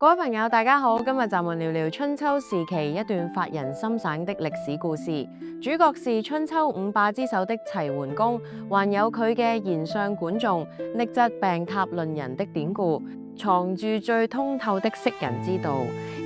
各位朋友，大家好，今日暫緩聊聊春秋時期一段發人心省的歷史故事。主角是春秋五霸之首的齊桓公，還有佢嘅賢相管仲，匿疾病榻論仁的典故，藏住最通透的識人之道，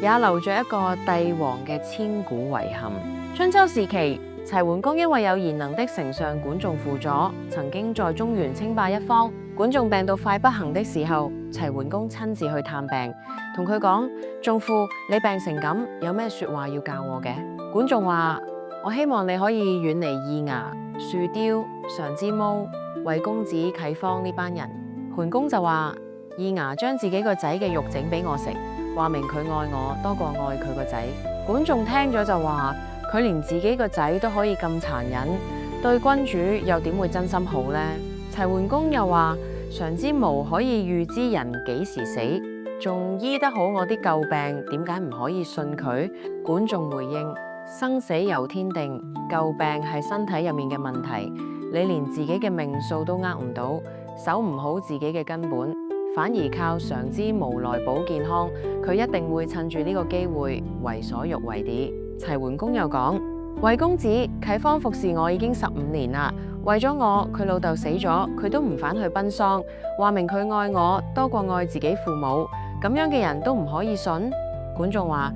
也留着一個帝王嘅千古遺憾。春秋時期，齊桓公因為有賢能的丞相管仲輔佐，曾經在中原稱霸一方。管仲病到快不行的時候，齊桓公親自去探病，同佢講：仲父，你病成咁，有咩說話要教我嘅？管仲話：我希望你可以遠離易牙、樹雕、常之毛、衛公子、啟方呢班人。桓公就話：易牙將自己個仔嘅肉整俾我食，話明佢愛我多過愛佢個仔。管仲聽咗就話：佢連自己個仔都可以咁殘忍，對君主又點會真心好呢？齊桓公又話：常之毛可以預知人幾時死，仲醫得好我啲舊病，點解唔可以信佢？管仲回應：生死由天定，舊病係身體入面嘅問題，你連自己嘅命數都握唔到，守唔好自己嘅根本，反而靠常之毛來保健康，佢一定會趁住呢個機會為所欲為啲。齊桓公又講：衛公子，啟方服侍我已經15年啦。為咗我，佢老豆死咗，佢都唔返去奔喪，話明佢愛我多過愛自己父母，咁樣嘅人都唔可以信？管仲話：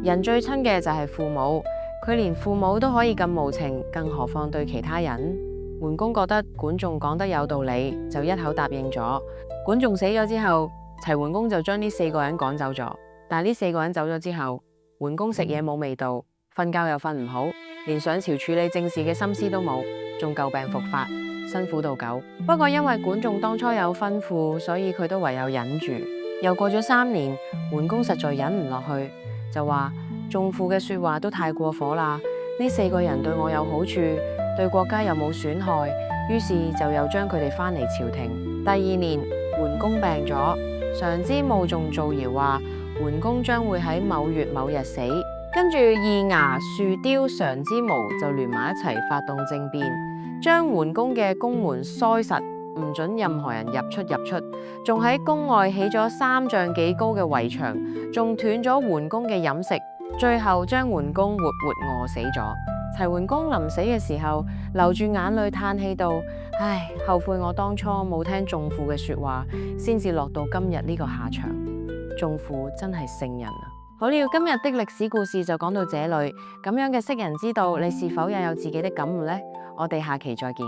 人最親嘅就係父母，佢連父母都可以咁無情，更何況對其他人？桓公覺得管仲講得有道理，就一口答應咗。管仲死咗之後，齊桓公就將呢4個人趕走咗。但係呢4個人走咗之後，桓公食嘢冇味道，瞓覺又瞓唔好，連上朝處理政事嘅心思都冇，仲舊病復發，辛苦到狗。不過因為管仲當初有吩咐，所以佢都唯有忍住。又過咗3年，桓公實在忍唔落去，就話：仲父嘅說話都太過火啦，呢4個人對我有好處，對國家又冇損害，於是就又將佢哋返嚟朝廷。第2年，桓公病咗，常之毛仲造謠話桓公將會喺某月某日死。跟住易牙、樹雕、常之毛就聯埋一齊發動政變，將桓公嘅宮門塞實，唔准任何人入出，仲喺宮外起咗3丈幾高嘅圍牆，仲斷咗桓公嘅飲食，最後將桓公活活餓死咗。齊桓公臨死嘅時候，流住眼淚嘆氣道：唉，後悔我當初冇聽仲父嘅說話，先至落到今日呢個下場。仲父真係聖人啊！好了，今日的歷史故事就講到這裡。咁樣嘅識人之道，你是否也有自己的感悟呢？我哋下期再見。